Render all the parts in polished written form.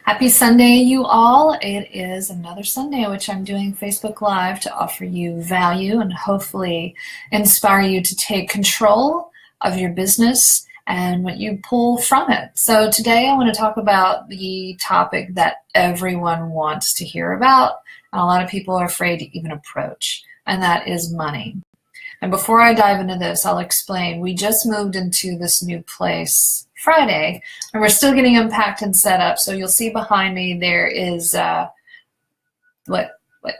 Happy Sunday, you all. It is another Sunday in which I'm doing Facebook Live to offer you value and hopefully inspire you to take control of your business and what you pull from it. So today I want to talk about the topic that everyone wants to hear about, and a lot of people are afraid to even approach, and that is money. And before I dive into this, I'll explain. We just moved into this new place Friday, and we're still getting unpacked and set up. So you'll see behind me there is there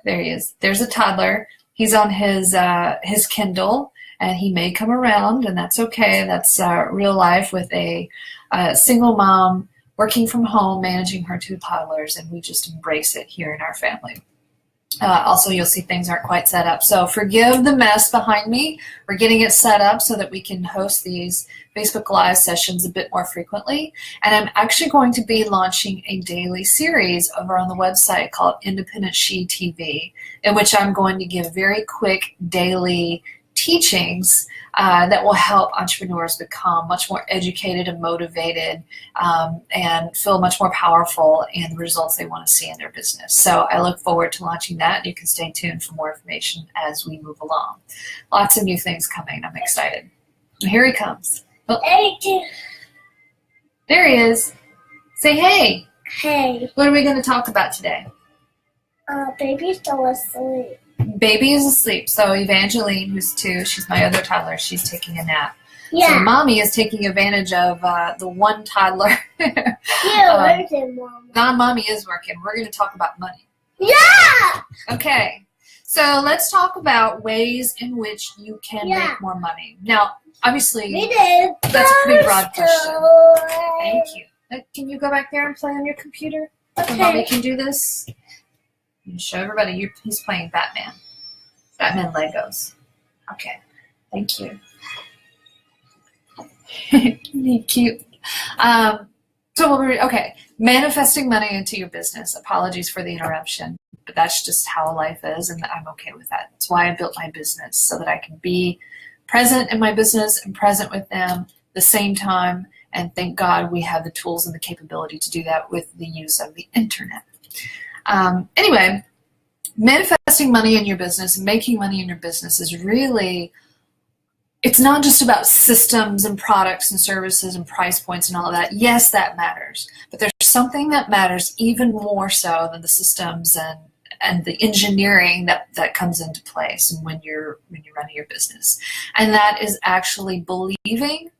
he is. There's a toddler. He's on his Kindle, and he may come around, and that's okay. That's real life with a single mom working from home, managing her two toddlers, and we just embrace it here in our family. Also, you'll see things aren't quite set up. So forgive the mess behind me. We're getting it set up so that we can host these Facebook Live sessions a bit more frequently. And I'm actually going to be launching a daily series over on the website called Independent She TV, in which I'm going to give very quick daily teachings that will help entrepreneurs become much more educated and motivated and feel much more powerful in the results they want to see in their business. So I look forward to launching that. You can stay tuned for more information as we move along. Lots of new things coming. I'm excited. And here he comes. Oh. There he is. Say hey. Hey. What are we going to talk about today? Baby's still asleep. Baby is asleep. So Evangeline, who's 2, she's my other toddler, she's taking a nap. Yeah. So mommy is taking advantage of the one toddler. Yeah, where's it, Mom? Mommy is working. We're going to talk about money. Yeah! Okay. So let's talk about ways in which you can make more money. Now, obviously, that's a pretty broad question. Thank you. Can you go back there and play on your computer? Okay. So mommy can do this. You show everybody he's playing Batman. Batman Legos. Okay. Thank you. Cute. Okay. Manifesting money into your business. Apologies for the interruption, but that's just how life is, and I'm okay with that. That's why I built my business, so that I can be present in my business and present with them at the same time. And thank God we have the tools and the capability to do that with the use of the internet. Anyway, manifesting money in your business and making money in your business is really, it's not just about systems and products and services and price points and all of that. Yes, that matters. But there's something that matters even more so than the systems and the engineering that comes into place when you're running your business. And that is actually believing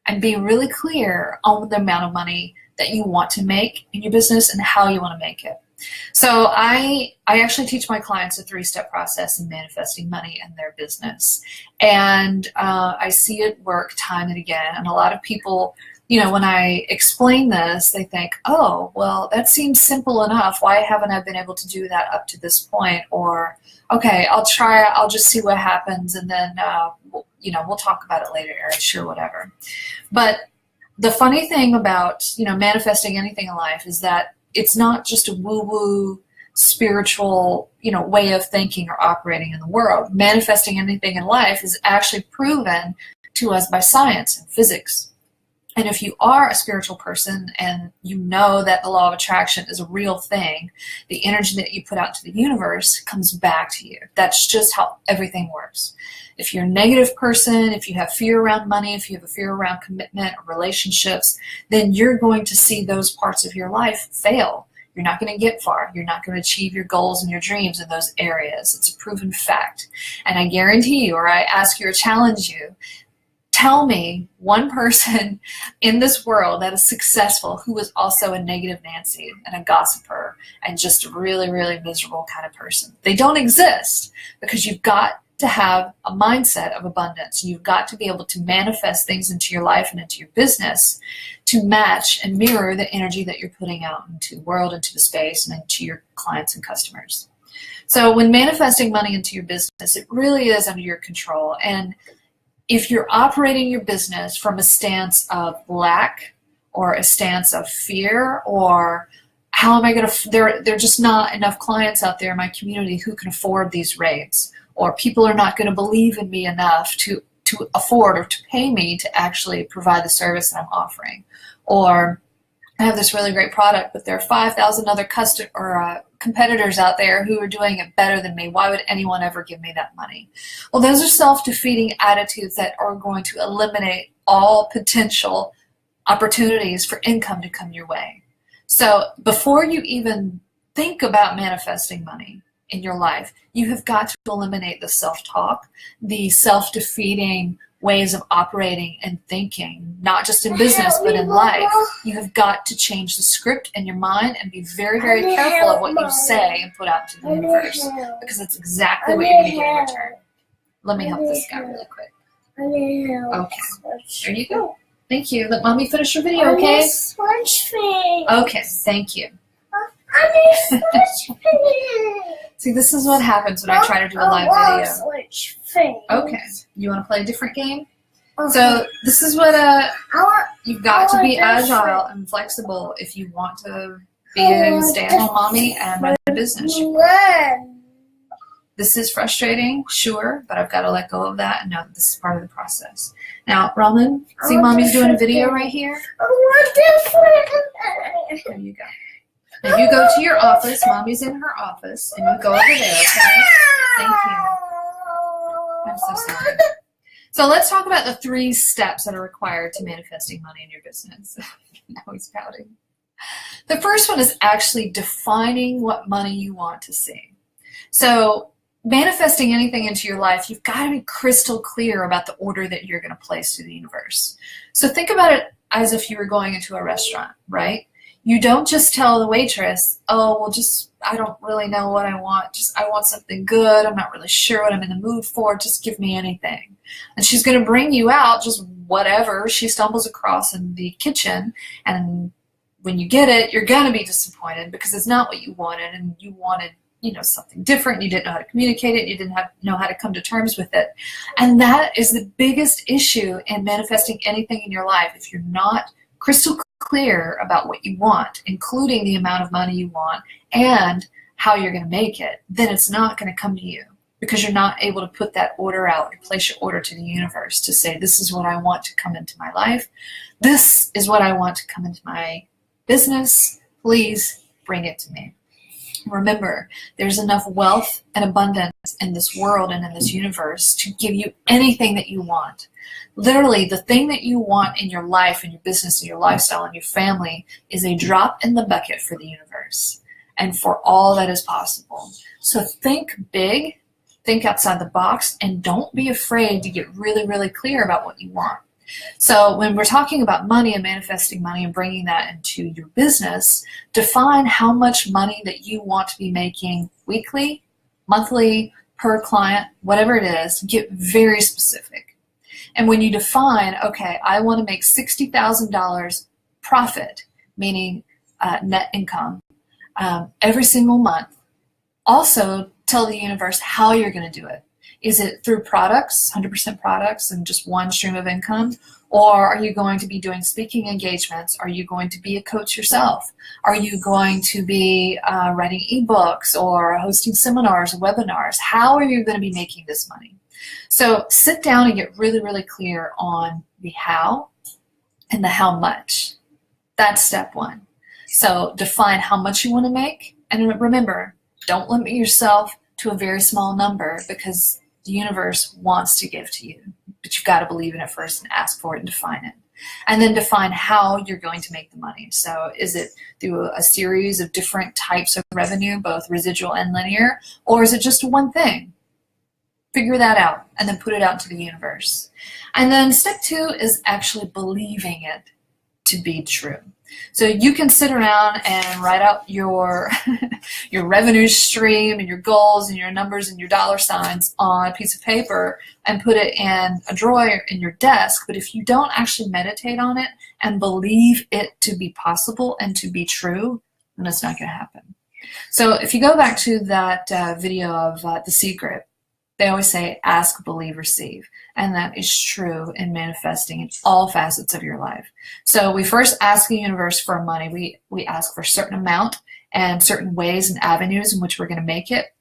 and being really clear on the amount of money that you want to make in your business and how you want to make it. So I actually teach my clients a 3-step process in manifesting money in their business. And I see it work time and again. And a lot of people, when I explain this, they think, oh, well, that seems simple enough. Why haven't I been able to do that up to this point? Or, okay, I'll try it. I'll just see what happens. And then, we'll talk about it later, Eric. Sure, whatever. But the funny thing about, manifesting anything in life is that it's not just a woo-woo spiritual, way of thinking or operating in the world. Manifesting anything in life is actually proven to us by science and physics. And if you are a spiritual person and you know that the law of attraction is a real thing, the energy that you put out to the universe comes back to you. That's just how everything works. If you're a negative person, if you have fear around money, if you have a fear around commitment or relationships, then you're going to see those parts of your life fail. You're not going to get far. You're not going to achieve your goals and your dreams in those areas. It's a proven fact. And I guarantee you, or I ask you or challenge you, tell me one person in this world that is successful who is also a negative Nancy and a gossiper and just a really, really miserable kind of person. They don't exist, because you've got to have a mindset of abundance. You've got to be able to manifest things into your life and into your business to match and mirror the energy that you're putting out into the world, into the space, and into your clients and customers. So when manifesting money into your business, it really is under your control. And if you're operating your business from a stance of lack or a stance of fear, or how am I going to, there are just not enough clients out there in my community who can afford these rates, or people are not going to believe in me enough to afford or to pay me to actually provide the service that I'm offering, or I have this really great product, but there are 5,000 other competitors out there who are doing it better than me. Why would anyone ever give me that money? Well, those are self-defeating attitudes that are going to eliminate all potential opportunities for income to come your way. So before you even think about manifesting money in your life, you have got to eliminate the self-talk, the self-defeating ways of operating and thinking, not just in business, but in life. You have got to change the script in your mind and be very, very careful of what you say and put out to the universe, because that's exactly what you're going to get in return. Let me help this guy really quick. Okay, there you go. Thank you. Let mommy finish your video, okay? Okay, thank you. See, this is what happens when I try to do a live video. Okay, you want to play a different game? Okay. So this is what you've got to be agile and flexible if you want to be a stay-at-home mommy and run a business. This is frustrating, sure, but I've got to let go of that and know that this is part of the process. Now, Roman, see mommy's doing a video right here? There you go. Now you go to your office. Mommy's in her office, and you go over there, okay? Thank you. I'm so sorry. So let's talk about the 3 steps that are required to manifesting money in your business. Now he's pouting. The first one is actually defining what money you want to see. So manifesting anything into your life, you've got to be crystal clear about the order that you're going to place to the universe. So think about it as if you were going into a restaurant, right? You don't just tell the waitress, oh, well, I don't really know what I want. I want something good. I'm not really sure what I'm in the mood for. Just give me anything. And she's going to bring you out just whatever she stumbles across in the kitchen. And when you get it, you're going to be disappointed because it's not what you wanted. And you wanted, something different. You didn't know how to communicate it. You didn't know how to come to terms with it. And that is the biggest issue in manifesting anything in your life. If you're not crystal clear about what you want, including the amount of money you want and how you're going to make it, then it's not going to come to you because you're not able to put that order out, to place your order to the universe to say, this is what I want to come into my life. This is what I want to come into my business. Please bring it to me. Remember, there's enough wealth and abundance in this world and in this universe to give you anything that you want. Literally, the thing that you want in your life, in your business, in your lifestyle, in your family is a drop in the bucket for the universe and for all that is possible. So think big, think outside the box, and don't be afraid to get really, really clear about what you want. So when we're talking about money and manifesting money and bringing that into your business, define how much money that you want to be making weekly, monthly, per client, whatever it is. Get very specific. And when you define, okay, I want to make $60,000 profit, meaning net income, every single month, also tell the universe how you're going to do it. Is it through products, 100% products, and just one stream of income? Or are you going to be doing speaking engagements? Are you going to be a coach yourself? Are you going to be writing ebooks or hosting seminars, webinars? How are you going to be making this money? So sit down and get really, really clear on the how and the how much. That's step 1. So define how much you want to make. And remember, don't limit yourself to a very small number because the universe wants to give to you, but you've got to believe in it first and ask for it and define it. And then define how you're going to make the money. So is it through a series of different types of revenue, both residual and linear, or is it just one thing? Figure that out and then put it out to the universe. And then step 2 is actually believing it to be true. So you can sit around and write out your your revenue stream and your goals and your numbers and your dollar signs on a piece of paper and put it in a drawer in your desk. But if you don't actually meditate on it and believe it to be possible and to be true, then it's not going to happen. So if you go back to that video of The Secret, they always say, ask, believe, receive. And that is true in manifesting in all facets of your life. So we first ask the universe for money. We ask for a certain amount and certain ways and avenues in which we're going to make it.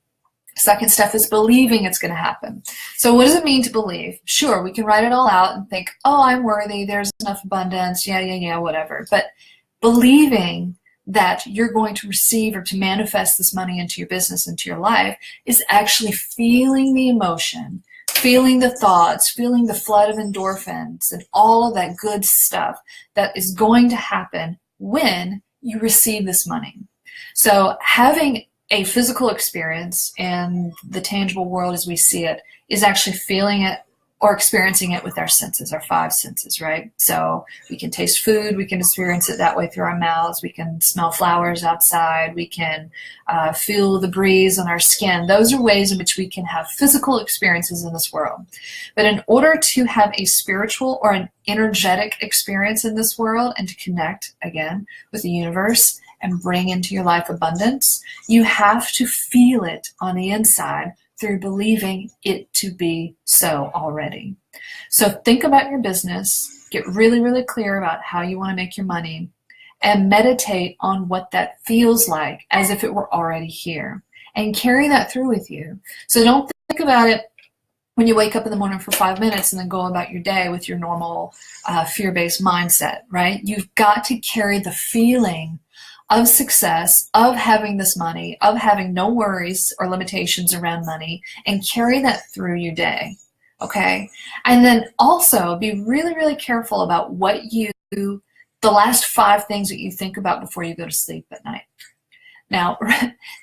Second step is believing it's going to happen. So what does it mean to believe? Sure, we can write it all out and think, oh, I'm worthy. There's enough abundance. Yeah, whatever. But believing that you're going to receive or to manifest this money into your business, into your life, is actually feeling the emotion, feeling the thoughts, feeling the flood of endorphins and all of that good stuff that is going to happen when you receive this money. So having a physical experience in the tangible world as we see it is actually feeling it or experiencing it with our senses, our five senses, right? So we can taste food, we can experience it that way through our mouths, we can smell flowers outside, we can feel the breeze on our skin. Those are ways in which we can have physical experiences in this world. But in order to have a spiritual or an energetic experience in this world and to connect, again, with the universe and bring into your life abundance, you have to feel it on the inside through believing it to be so already. So think about your business, get really, really clear about how you want to make your money, and meditate on what that feels like as if it were already here. And carry that through with you. So don't think about it when you wake up in the morning for 5 minutes and then go about your day with your normal fear-based mindset, right? You've got to carry the feeling of success, of having this money, of having no worries or limitations around money, and carry that through your day, okay? And then also be really, really careful about the last 5 things that you think about before you go to sleep at night. Now,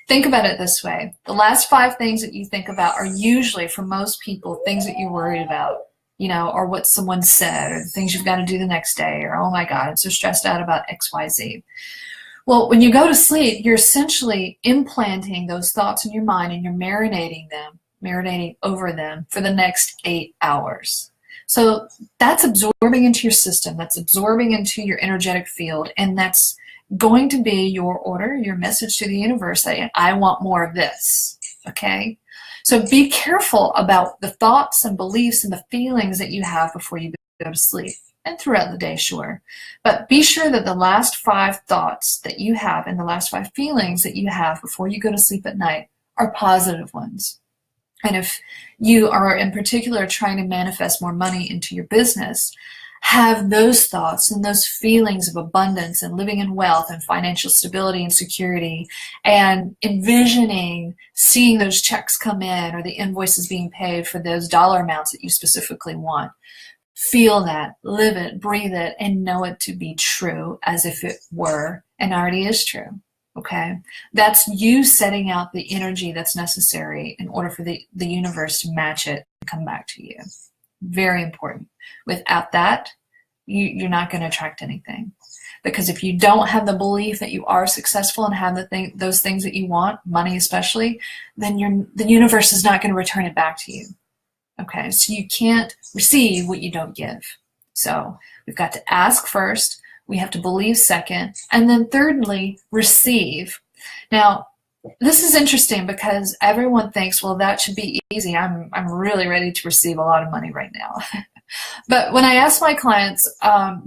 think about it this way. The last 5 things that you think about are usually, for most people, things that you're worried about, or what someone said, or the things you've got to do the next day, or, oh my God, I'm so stressed out about X, Y, Z. Well, when you go to sleep, you're essentially implanting those thoughts in your mind and you're marinating over them for the next 8 hours. So that's absorbing into your system, that's absorbing into your energetic field, and that's going to be your order, your message to the universe that I want more of this, okay? So be careful about the thoughts and beliefs and the feelings that you have before you go to sleep. And throughout the day, sure. But be sure that the last 5 thoughts that you have and the last 5 feelings that you have before you go to sleep at night are positive ones. And if you are in particular trying to manifest more money into your business, have those thoughts and those feelings of abundance and living in wealth and financial stability and security and envisioning seeing those checks come in or the invoices being paid for those dollar amounts that you specifically want. Feel that, live it, breathe it, and know it to be true as if it were and already is true, okay? That's you setting out the energy that's necessary in order for the universe to match it and come back to you. Very important. Without that, you're not going to attract anything. Because if you don't have the belief that you are successful and have those things that you want, money especially, then the universe is not going to return it back to you. Okay, so you can't receive what you don't give. So we've got to ask first, we have to believe second, and then thirdly, receive. Now, this is interesting because everyone thinks, well, that should be easy. I'm really ready to receive a lot of money right now. But when I ask my clients,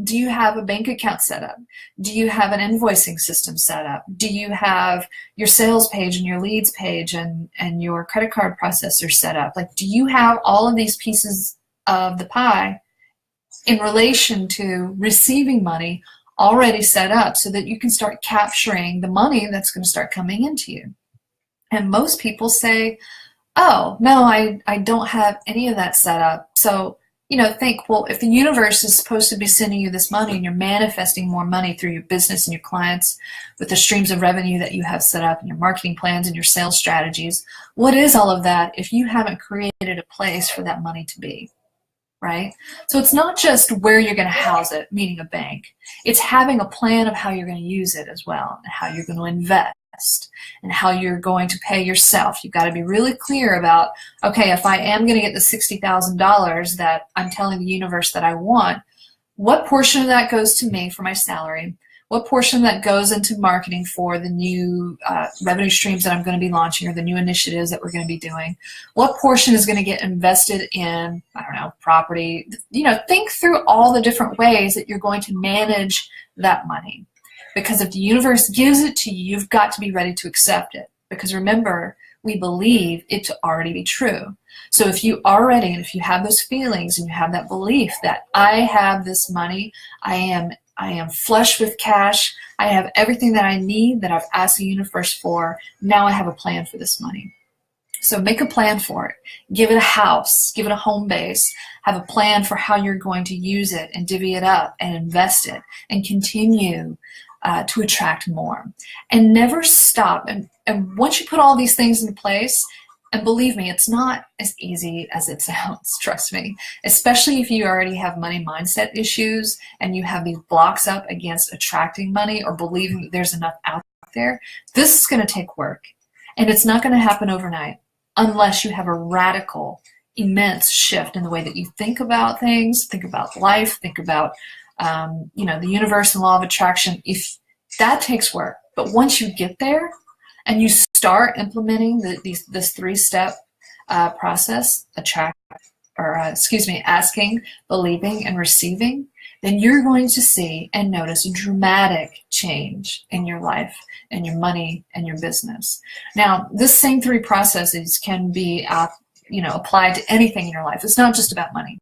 do you have a bank account set up? Do you have an invoicing system set up? Do you have your sales page and your leads page and your credit card processor set up? Like, do you have all of these pieces of the pie in relation to receiving money already set up so that you can start capturing the money that's going to start coming into you? And most people say, oh, no, I don't have any of that set up. So think, well, if the universe is supposed to be sending you this money and you're manifesting more money through your business and your clients with the streams of revenue that you have set up and your marketing plans and your sales strategies, what is all of that if you haven't created a place for that money to be, right? So it's not just where you're going to house it, meaning a bank. It's having a plan of how you're going to use it as well and how you're going to invest and how you're going to pay yourself. You've got to be really clear about, okay, if I am going to get the $60,000 that I'm telling the universe that I want, what portion of that goes to me for my salary? What portion of that goes into marketing for the new revenue streams that I'm going to be launching or the new initiatives that we're going to be doing? What portion is going to get invested in, property? Think through all the different ways that you're going to manage that money. Because if the universe gives it to you, you've got to be ready to accept it. Because remember, we believe it to already be true. So if you have those feelings and you have that belief that I have this money, I am I am flush with cash. I have everything that I need that I've asked the universe for. Now I have a plan for this money. So make a plan for it. Give it a house, give it a home base, have a plan for how you're going to use it and divvy it up and invest it and continue to attract more. And never stop. And once you put all these things into place, and believe me, it's not as easy as it sounds, trust me, especially if you already have money mindset issues and you have these blocks up against attracting money or believing that there's enough out there. This is going to take work, and it's not going to happen overnight unless you have a radical, immense shift in the way that you think about things, think about life, think about the universe and law of attraction. If that takes work, but once you get there, and you start implementing this 3-step process, asking, believing, and receiving, then you're going to see and notice a dramatic change in your life and your money and your business. Now, this same 3 processes can be applied to anything in your life. It's not just about money.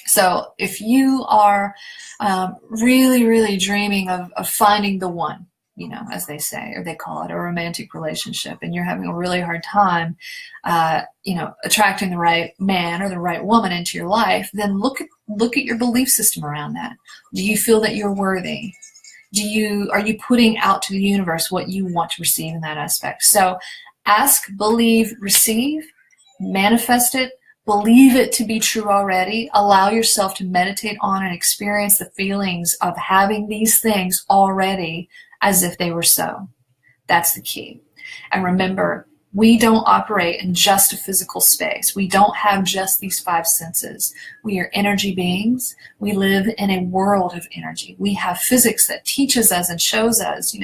So if you are really, really dreaming of finding the one, as they say, or they call it, a romantic relationship, and you're having a really hard time, attracting the right man or the right woman into your life, then look at your belief system around that. Do you feel that you're worthy? Are you putting out to the universe what you want to receive in that aspect? So ask, believe, receive, manifest it, believe it to be true already. Allow yourself to meditate on and experience the feelings of having these things already as if they were so. That's the key. And remember, we don't operate in just a physical space. We don't have just these 5 senses. We are energy beings. We live in a world of energy. We have physics that teaches us and shows us,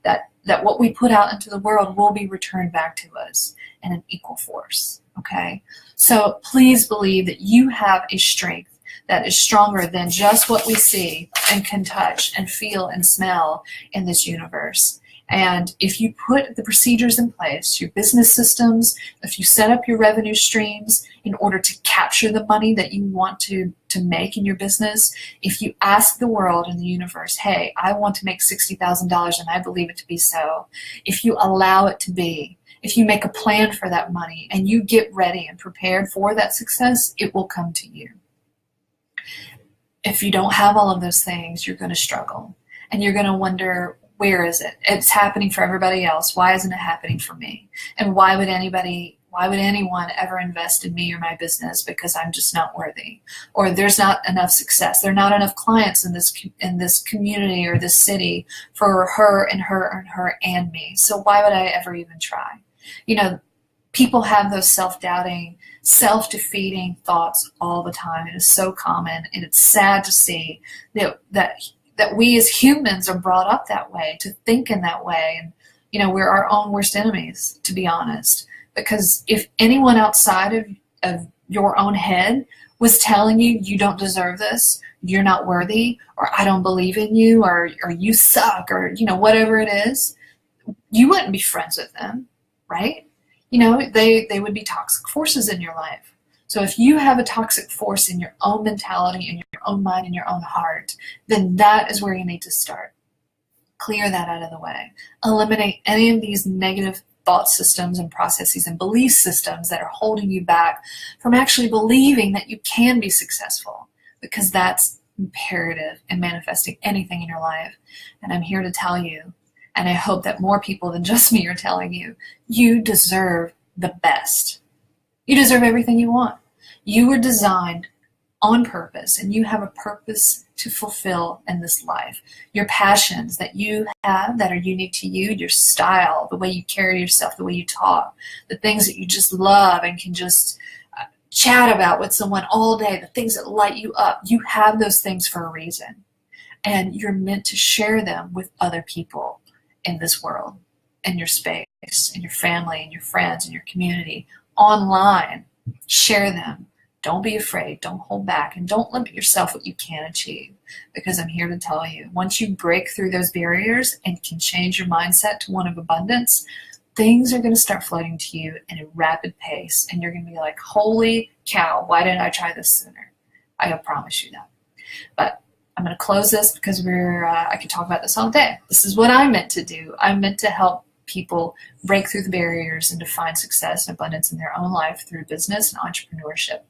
that what we put out into the world will be returned back to us in an equal force. Okay? So please believe that you have a strength that is stronger than just what we see and can touch and feel and smell in this universe. And if you put the procedures in place, your business systems, if you set up your revenue streams in order to capture the money that you want to make in your business, if you ask the world and the universe, hey, I want to make $60,000 and I believe it to be so, if you allow it to be, if you make a plan for that money and you get ready and prepared for that success, it will come to you. If you don't have all of those things, you're going to struggle. And you're going to wonder, where is it? It's happening for everybody else. Why isn't it happening for me? And why would anyone ever invest in me or my business? Because I'm just not worthy. Or there's not enough success. There are not enough clients in this community or this city for her and her and her and me. So why would I ever even try? People have those self-doubting, self-defeating thoughts all the time. It is so common, and it's sad to see that we as humans are brought up that way, to think in that way. And, we're our own worst enemies, to be honest. Because if anyone outside of your own head was telling you, you don't deserve this, you're not worthy, or I don't believe in you, or you suck, or, whatever it is, you wouldn't be friends with them, right? They would be toxic forces in your life. So if you have a toxic force in your own mentality, in your own mind, in your own heart, then that is where you need to start. Clear that out of the way. Eliminate any of these negative thought systems and processes and belief systems that are holding you back from actually believing that you can be successful, because that's imperative in manifesting anything in your life. And I'm here to tell you, and I hope that more people than just me are telling you, you deserve the best. You deserve everything you want. You were designed on purpose, and you have a purpose to fulfill in this life. Your passions that you have that are unique to you, your style, the way you carry yourself, the way you talk, the things that you just love and can just chat about with someone all day, the things that light you up, you have those things for a reason. And you're meant to share them with other people in this world, in your space, in your family, in your friends, in your community, online. Share them. Don't be afraid. Don't hold back. And don't limit yourself what you can achieve. Because I'm here to tell you, once you break through those barriers and can change your mindset to one of abundance, things are going to start floating to you in a rapid pace. And you're going to be like, holy cow, why didn't I try this sooner? I promise you that. But I'm going to close this because I could talk about this all day. This is what I'm meant to do. I'm meant to help people break through the barriers and to find success and abundance in their own life through business and entrepreneurship.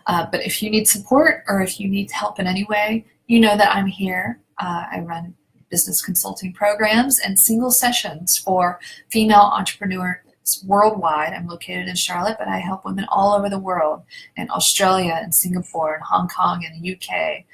But if you need support or if you need help in any way, you know that I'm here. I run business consulting programs and single sessions for female entrepreneurs worldwide. I'm located in Charlotte, but I help women all over the world, in Australia and Singapore and Hong Kong and the UK,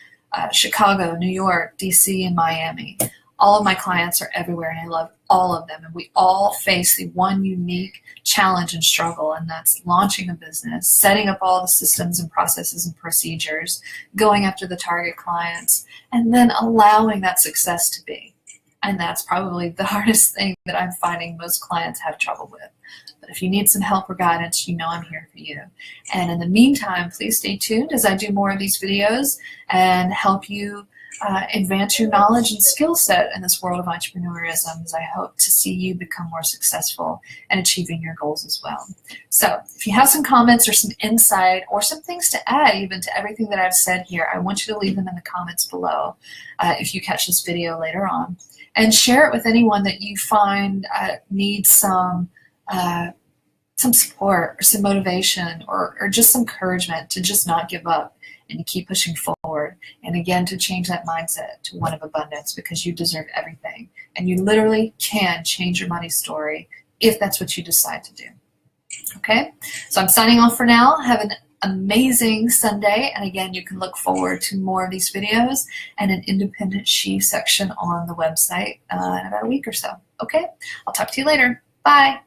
Chicago, New York, DC, and Miami. All of my clients are everywhere, and I love all of them. And we all face the one unique challenge and struggle, and that's launching a business, setting up all the systems and processes and procedures, going after the target clients, and then allowing that success to be. And that's probably the hardest thing that I'm finding most clients have trouble with. But if you need some help or guidance, you know I'm here for you. And in the meantime, please stay tuned as I do more of these videos and help you advance your knowledge and skill set in this world of entrepreneurism, as I hope to see you become more successful in achieving your goals as well. So if you have some comments or some insight or some things to add even to everything that I've said here, I want you to leave them in the comments below if you catch this video later on. And share it with anyone that you find needs some support or some motivation or just some encouragement to just not give up and to keep pushing forward, and again to change that mindset to one of abundance, because you deserve everything and you literally can change your money story if that's what you decide to do. Okay, so I'm signing off for now. Have an amazing Sunday, and again, you can look forward to more of these videos and an independent she section on the website in about a week or so. Okay, I'll talk to you later. Bye.